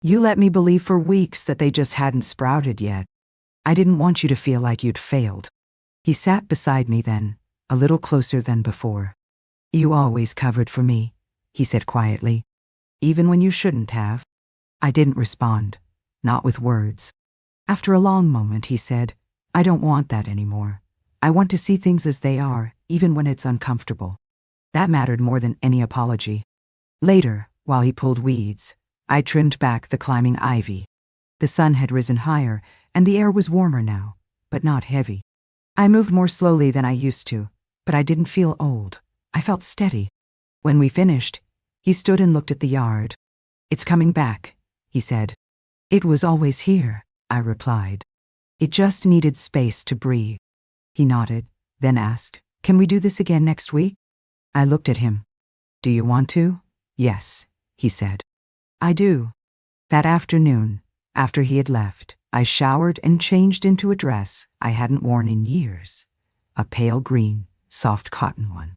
"You let me believe for weeks that they just hadn't sprouted yet. I didn't want you to feel like you'd failed." He sat beside me then, a little closer than before. "You always covered for me," he said quietly, "even when you shouldn't have." I didn't respond, not with words. After a long moment, he said, "I don't want that anymore. I want to see things as they are, even when it's uncomfortable. That mattered more than any apology. Later, while he pulled weeds, I trimmed back the climbing ivy. The sun had risen higher, and the air was warmer now, but not heavy. I moved more slowly than I used to, but I didn't feel old. I felt steady. When we finished, he stood and looked at the yard. "It's coming back," he said. "It was always here," I replied. "It just needed space to breathe." He nodded, then asked, "Can we do this again next week?" I looked at him. "Do you want to?" "Yes," he said. "I do." That afternoon, after he had left, I showered and changed into a dress I hadn't worn in years, a pale green, soft cotton one.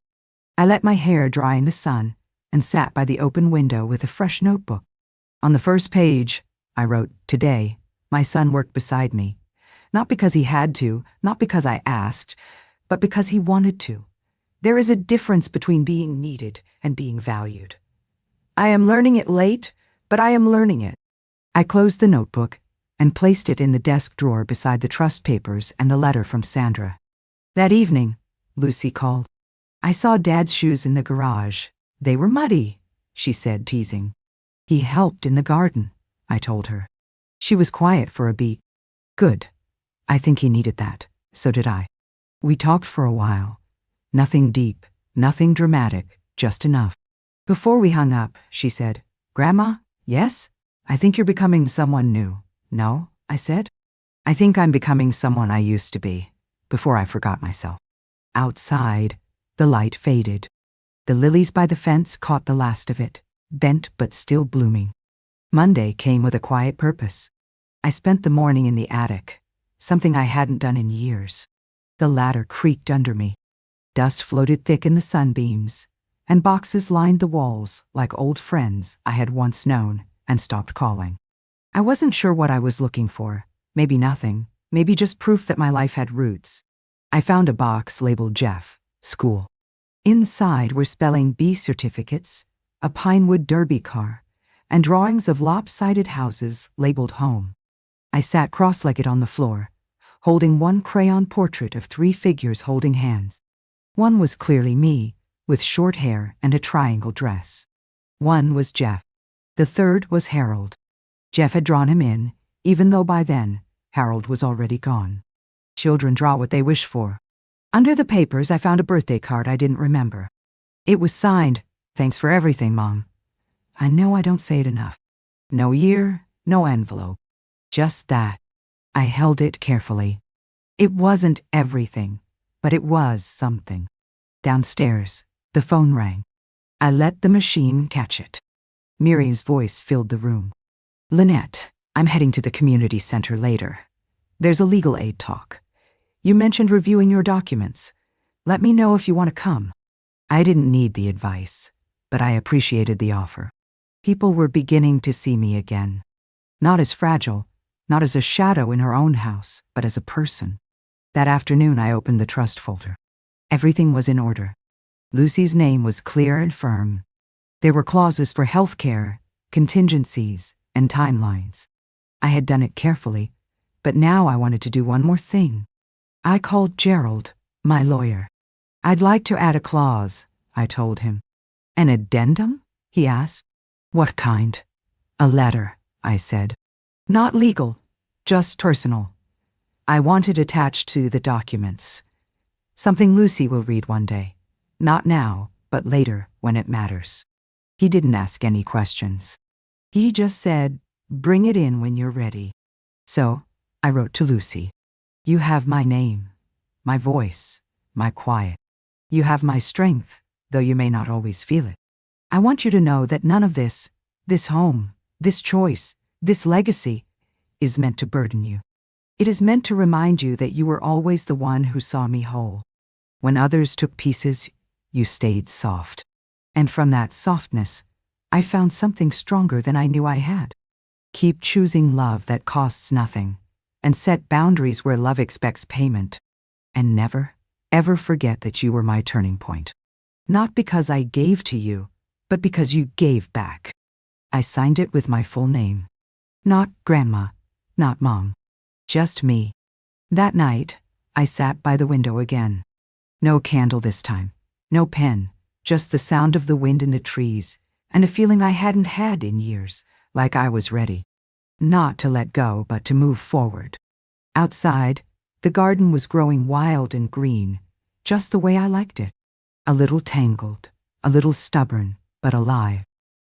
I let my hair dry in the sun and sat by the open window with a fresh notebook. On the first page, I wrote, "Today, my son worked beside me, not because he had to, not because I asked, but because he wanted to. There is a difference between being needed and being valued. I am learning it late, but I am learning it." I closed the notebook and placed it in the desk drawer beside the trust papers and the letter from Sandra. That evening, Lucy called. "I saw Dad's shoes in the garage. They were muddy," she said, teasing. "He helped in the garden," I told her. She was quiet for a beat. "Good. I think he needed that. So did I." We talked for a while. Nothing deep, nothing dramatic, just enough. Before we hung up, she said, "Grandma, yes? I think you're becoming someone new." "No," I said. "I think I'm becoming someone I used to be, before I forgot myself." Outside, the light faded. The lilies by the fence caught the last of it, bent but still blooming. Monday came with a quiet purpose. I spent the morning in the attic, something I hadn't done in years. The ladder creaked under me. Dust floated thick in the sunbeams, and boxes lined the walls like old friends I had once known and stopped calling. I wasn't sure what I was looking for. Maybe nothing, maybe just proof that my life had roots. I found a box labeled Jeff, school. Inside were spelling bee certificates, a Pinewood Derby car, and drawings of lopsided houses labeled home. I sat cross-legged on the floor, holding one crayon portrait of 3 figures holding hands. One was clearly me, with short hair and a triangle dress. One was Jeff. The third was Harold. Jeff had drawn him in, even though by then, Harold was already gone. Children draw what they wish for. Under the papers, I found a birthday card I didn't remember. It was signed, "Thanks for everything, Mom." I know I don't say it enough. No year, no envelope. Just that. I held it carefully. It wasn't everything, but it was something. Downstairs, the phone rang. I let the machine catch it. Miriam's voice filled the room. "Lynette, I'm heading to the community center later. There's a legal aid talk. You mentioned reviewing your documents. Let me know if you want to come." I didn't need the advice, but I appreciated the offer. People were beginning to see me again. Not as fragile, not as a shadow in her own house, but as a person. That afternoon I opened the trust folder. Everything was in order. Lucy's name was clear and firm. There were clauses for health care, contingencies, and timelines. I had done it carefully, but now I wanted to do one more thing. I called Gerald, my lawyer. "I'd like to add a clause," I told him. "An addendum?" he asked. "What kind?" "A letter," I said. "Not legal, just personal. I want it attached to the documents. Something Lucy will read one day. Not now, but later when it matters." He didn't ask any questions. He just said, "Bring it in when you're ready." So I wrote to Lucy. "You have my name, my voice, my quiet. You have my strength, though you may not always feel it. I want you to know that none of this home, this choice, this legacy, is meant to burden you. It is meant to remind you that you were always the one who saw me whole. When others took pieces, you stayed soft. And from that softness, I found something stronger than I knew I had. Keep choosing love that costs nothing, and set boundaries where love expects payment. And never, ever forget that you were my turning point. Not because I gave to you, but because you gave back." I signed it with my full name. Not Grandma, not Mom. Just me. That night, I sat by the window again. No candle this time. No pen. Just the sound of the wind in the trees, and a feeling I hadn't had in years, like I was ready. Not to let go, but to move forward. Outside, the garden was growing wild and green, just the way I liked it. A little tangled, a little stubborn, but alive.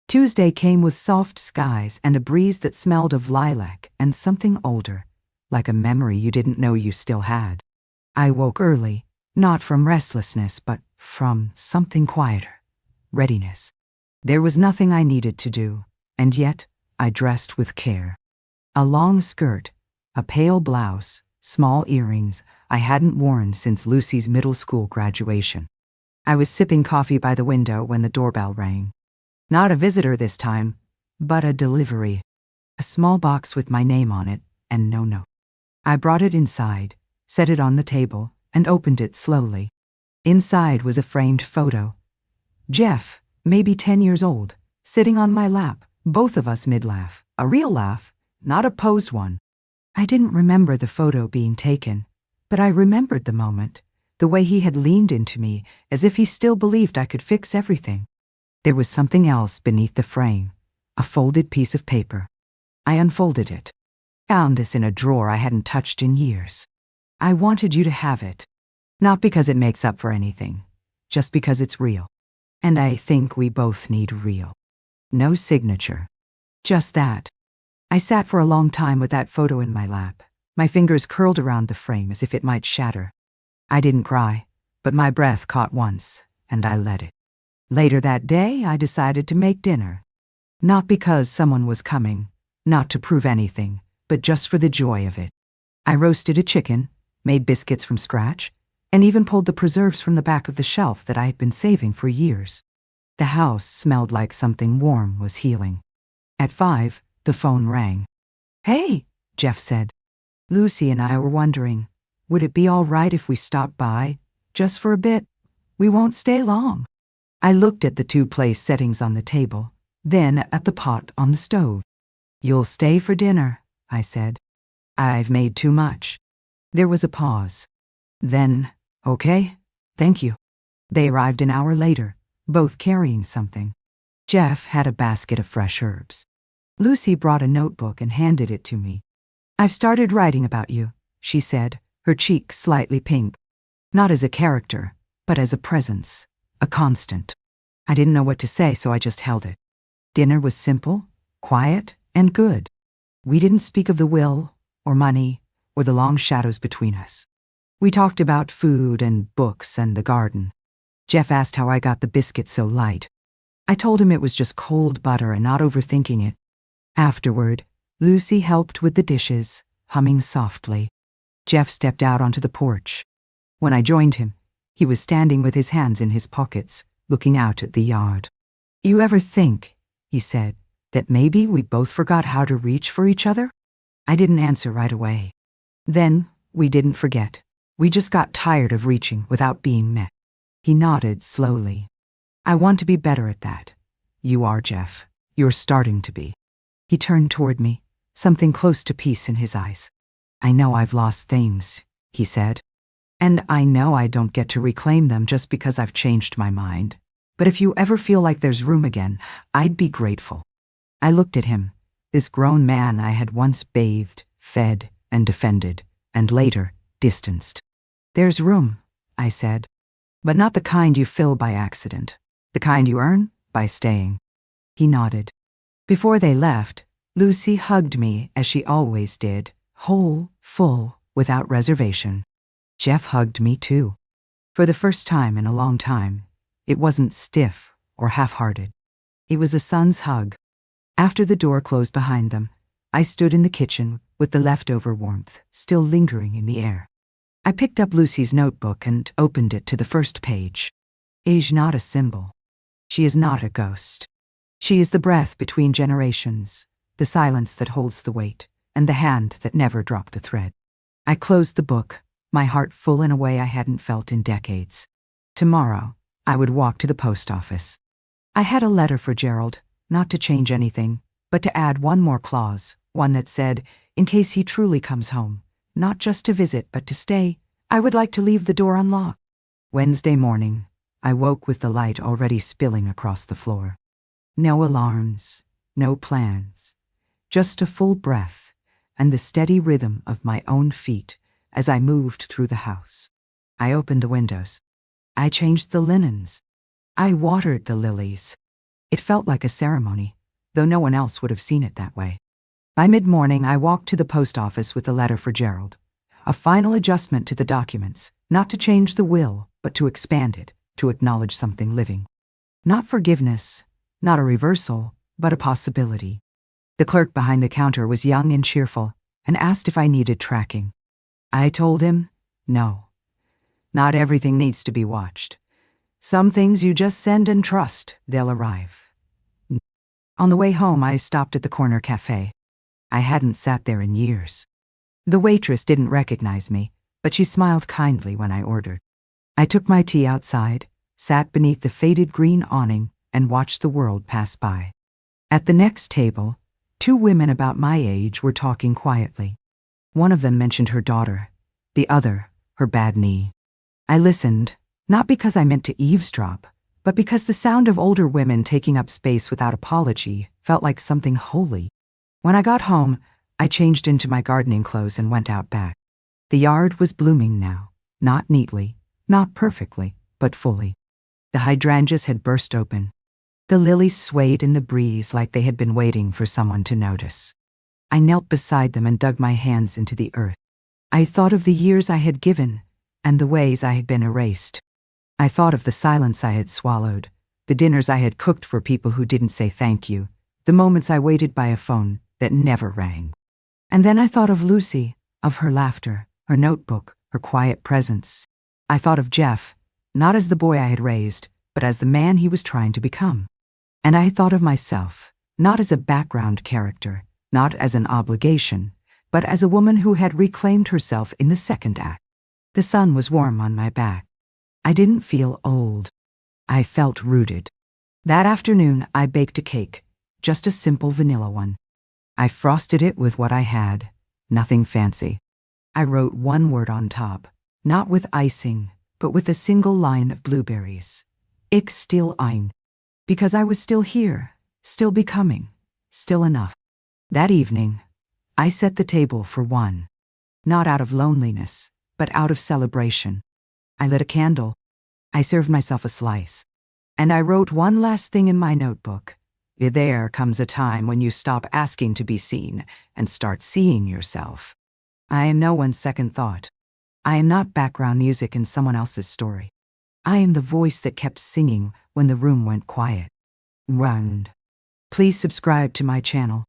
Tuesday came with soft skies and a breeze that smelled of lilac and something older, like a memory you didn't know you still had. I woke early, not from restlessness, but from something quieter. Readiness. There was nothing I needed to do, and yet I dressed with care. A long skirt, a pale blouse, small earrings I hadn't worn since Lucy's middle school graduation. I was sipping coffee by the window when the doorbell rang. Not a visitor this time, but a delivery. A small box with my name on it and no note. I brought it inside, set it on the table, and opened it slowly. Inside was a framed photo. Jeff, maybe 10 years old, sitting on my lap, both of us mid-laugh. A real laugh, not a posed one. I didn't remember the photo being taken, but I remembered the moment, the way he had leaned into me as if he still believed I could fix everything. There was something else beneath the frame, a folded piece of paper. I unfolded it. Found this in a drawer I hadn't touched in years. I wanted you to have it. Not because it makes up for anything, just because it's real. And I think we both need real. No signature. Just that. I sat for a long time with that photo in my lap, my fingers curled around the frame as if it might shatter. I didn't cry, but my breath caught once, and I let it. Later that day, I decided to make dinner. Not because someone was coming, not to prove anything, but just for the joy of it. I roasted a chicken, made biscuits from scratch, and even pulled the preserves from the back of the shelf that I had been saving for years. The house smelled like something warm was healing. At 5, the phone rang. "Hey," Jeff said. "Lucy and I were wondering, would it be all right if we stopped by, just for a bit? We won't stay long." I looked at the 2 place settings on the table, then at the pot on the stove. "You'll stay for dinner," I said. "I've made too much." There was a pause. Then, "Okay, thank you." They arrived an hour later, both carrying something. Jeff had a basket of fresh herbs. Lucy brought a notebook and handed it to me. "I've started writing about you," she said, her cheek slightly pink. Not as a character, but as a presence, a constant. I didn't know what to say, so I just held it. Dinner was simple, quiet, and good. We didn't speak of the will, or money, or the long shadows between us. We talked about food and books and the garden. Jeff asked how I got the biscuit so light. I told him it was just cold butter and not overthinking it. Afterward, Lucy helped with the dishes, humming softly. Jeff stepped out onto the porch. When I joined him, he was standing with his hands in his pockets, looking out at the yard. "You ever think," he said, "that maybe we both forgot how to reach for each other?" I didn't answer right away. Then, we didn't forget. We just got tired of reaching without being met. He nodded slowly. "I want to be better at that. You are, Jeff. You're starting to be." He turned toward me, something close to peace in his eyes. "I know I've lost things," he said. "And I know I don't get to reclaim them just because I've changed my mind. But if you ever feel like there's room again, I'd be grateful." I looked at him, this grown man I had once bathed, fed, and defended, and later distanced. "There's room," I said. "But not the kind you fill by accident. The kind you earn by staying." He nodded. Before they left, Lucy hugged me as she always did, whole, full, without reservation. Jeff hugged me too. For the first time in a long time, it wasn't stiff or half-hearted. It was a son's hug. After the door closed behind them, I stood in the kitchen with the leftover warmth still lingering in the air. I picked up Lucy's notebook and opened it to the first page. Is not a symbol. She is not a ghost. She is the breath between generations, the silence that holds the weight, and the hand that never dropped a thread. I closed the book, my heart full in a way I hadn't felt in decades. Tomorrow, I would walk to the post office. I had a letter for Gerald, not to change anything, but to add one more clause, one that said, in case he truly comes home, not just to visit but to stay, I would like to leave the door unlocked. Wednesday morning, I woke with the light already spilling across the floor. No alarms, no plans, just a full breath and the steady rhythm of my own feet as I moved through the house. I opened the windows. I changed the linens. I watered the lilies. It felt like a ceremony, though no one else would have seen it that way. By mid-morning, I walked to the post office with a letter for Gerald. A final adjustment to the documents, not to change the will, but to expand it, to acknowledge something living. Not forgiveness, not a reversal, but a possibility. The clerk behind the counter was young and cheerful, and asked if I needed tracking. I told him, no. Not everything needs to be watched. Some things you just send and trust, they'll arrive. On the way home, I stopped at the corner cafe. I hadn't sat there in years. The waitress didn't recognize me, but she smiled kindly when I ordered. I took my tea outside, sat beneath the faded green awning, and watched the world pass by. At the next table, 2 women about my age were talking quietly. One of them mentioned her daughter, the other, her bad knee. I listened, not because I meant to eavesdrop, but because the sound of older women taking up space without apology felt like something holy. When I got home, I changed into my gardening clothes and went out back. The yard was blooming now, not neatly, not perfectly, but fully. The hydrangeas had burst open. The lilies swayed in the breeze like they had been waiting for someone to notice. I knelt beside them and dug my hands into the earth. I thought of the years I had given and the ways I had been erased. I thought of the silence I had swallowed, the dinners I had cooked for people who didn't say thank you, the moments I waited by a phone that never rang. And then I thought of Lucy, of her laughter, her notebook, her quiet presence. I thought of Jeff, not as the boy I had raised, but as the man he was trying to become. And I thought of myself, not as a background character, not as an obligation, but as a woman who had reclaimed herself in the second act. The sun was warm on my back. I didn't feel old. I felt rooted. That afternoon, I baked a cake, just a simple vanilla one. I frosted it with what I had, nothing fancy. I wrote one word on top, not with icing, but with a single line of blueberries. Ich still ein. Because I was still here, still becoming, still enough. That evening, I set the table for one. Not out of loneliness, but out of celebration. I lit a candle. I served myself a slice. And I wrote one last thing in my notebook. There comes a time when you stop asking to be seen and start seeing yourself. I am no one's second thought. I am not background music in someone else's story. I am the voice that kept singing when the room went quiet. Round. Please subscribe to my channel.